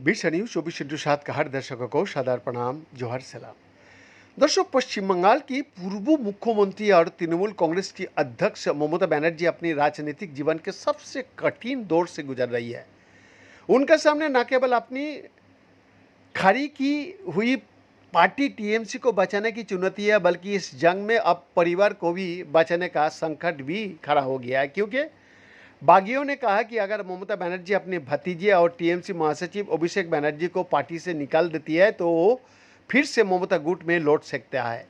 बीस न्यूज 24/7 का हर दर्शकों को सादर प्रणाम, जोहर सलाम। दर्शक, पश्चिम बंगाल की पूर्व मुख्यमंत्री और तृणमूल कांग्रेस की अध्यक्ष ममता बनर्जी अपनी राजनीतिक जीवन के सबसे कठिन दौर से गुजर रही है। उनके सामने न केवल अपनी खड़ी की हुई पार्टी टीएमसी को बचाने की चुनौती है, बल्कि इस जंग में अब परिवार को भी बचाने का संकट भी खड़ा हो गया है, क्योंकि बागियों ने कहा कि अगर ममता बनर्जी अपने भतीजे और टीएमसी महासचिव अभिषेक बनर्जी को पार्टी से निकाल देती है तो वो फिर से ममता गुट में लौट सकता है।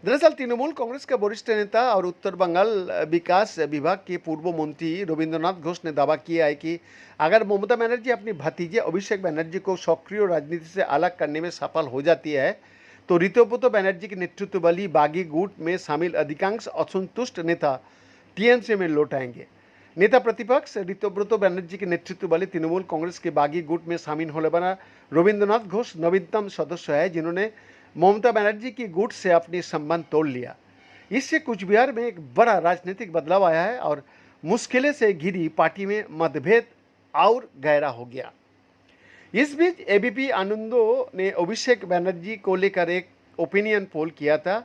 दरअसल तृणमूल कांग्रेस के वरिष्ठ नेता और उत्तर बंगाल विकास विभाग के पूर्व मंत्री रविंद्रनाथ घोष ने दावा किया है कि अगर ममता बनर्जी अपने भतीजे अभिषेक बनर्जी को सक्रिय राजनीति से अलग करने में सफल हो जाती है तो ऋतुव्रत बनर्जी के नेतृत्व वाली बागी गुट में शामिल अधिकांश असंतुष्ट नेता टीएमसी में लौट आएंगे। नेता प्रतिपक्ष ऋतुव्रत बनर्जी के नेतृत्व वाली तृणमूल कांग्रेस के बागी गुट में शामिल होने वाला रविंद्रनाथ घोष नवीनतम सदस्य है, जिन्होंने ममता बनर्जी की गुट से अपनी संबंध तोड़ लिया। इससे कुचबिहार में एक बड़ा राजनीतिक बदलाव आया है और मुश्किलें से घिरी पार्टी में मतभेद और गहरा हो गया। इस बीच एबीपी आनंदो ने अभिषेक बनर्जी को लेकर एक ओपिनियन पोल किया था।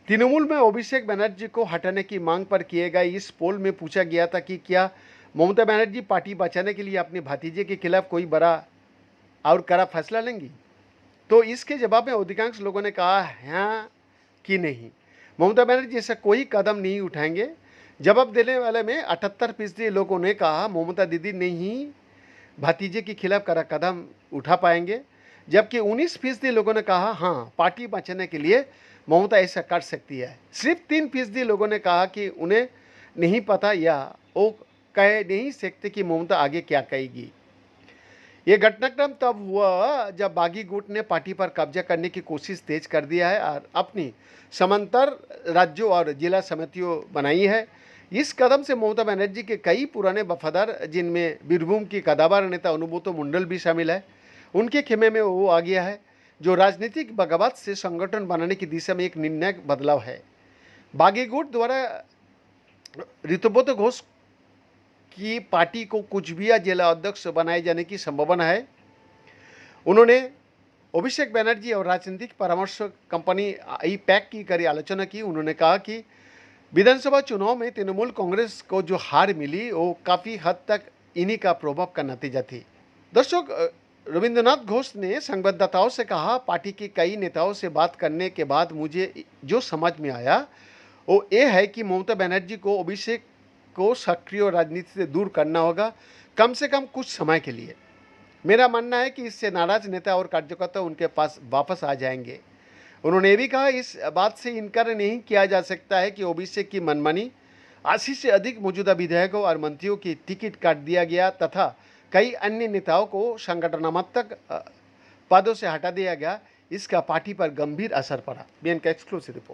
तृणमूल में अभिषेक बनर्जी को हटाने की मांग पर किए गए इस पोल में पूछा गया था कि क्या ममता बनर्जी पार्टी बचाने के लिए अपने भतीजे के खिलाफ कोई बड़ा और कड़ा फैसला लेंगी। तो इसके जवाब में अधिकांश लोगों ने कहा हाँ कि नहीं, ममता बनर्जी ऐसा कोई कदम नहीं उठाएंगे। जवाब देने वाले में 78% लोगों ने कहा ममता दीदी नहीं भतीजे के खिलाफ कड़ा कदम उठा पाएंगे, जबकि 19% लोगों ने कहा हाँ पार्टी बचाने के लिए ममता ऐसा कर सकती है। सिर्फ 3% लोगों ने कहा कि उन्हें नहीं पता या वो कह नहीं सकते कि ममता आगे क्या कहेगी। ये घटनाक्रम तब हुआ जब बागी गुट ने पार्टी पर कब्जा करने की कोशिश तेज कर दिया है और अपनी समांतर राज्यों और जिला समितियों बनाई है। इस कदम से ममता बनर्जी के कई पुराने वफादार, जिनमें बीरभूम की कदावर नेता अनुभूतो मंडल भी शामिल है, उनके खेमे में वो आ गया है, जो राजनीतिक बगावत से संगठन बनाने की दिशा में एक निर्णायक बदलाव है। बागी गुट द्वारा ऋतुव्रत घोष की पार्टी को कुचबिहार जिला अध्यक्ष बनाए जाने की संभावना है। उन्होंने अभिषेक बनर्जी और राजनीतिक परामर्श कंपनी IPAC की कड़ी आलोचना की। उन्होंने कहा कि विधानसभा चुनाव में तृणमूल कांग्रेस को जो हार मिली वो काफ़ी हद तक इन्हीं का प्रभाव का नतीजा थी। दर्शक, रविंद्रनाथ घोष ने संवाददाताओं से कहा, पार्टी के कई नेताओं से बात करने के बाद मुझे जो समझ में आया वो ये है कि ममता बनर्जी को अभिषेक को सक्रिय राजनीति से दूर करना होगा, कम से कम कुछ समय के लिए। मेरा मानना है कि इससे नाराज नेता और कार्यकर्ता उनके पास वापस आ जाएंगे। उन्होंने ये भी कहा, इस बात से इनकार नहीं किया जा सकता है कि अभिषेक की मनमानी 80 से अधिक मौजूदा विधायकों और मंत्रियों की टिकट काट दिया गया तथा कई अन्य नेताओं को संगठनात्मक पदों से हटा दिया गया, इसका पार्टी पर गंभीर असर पड़ा। बीएन का एक्सक्लूसिव रिपोर्ट।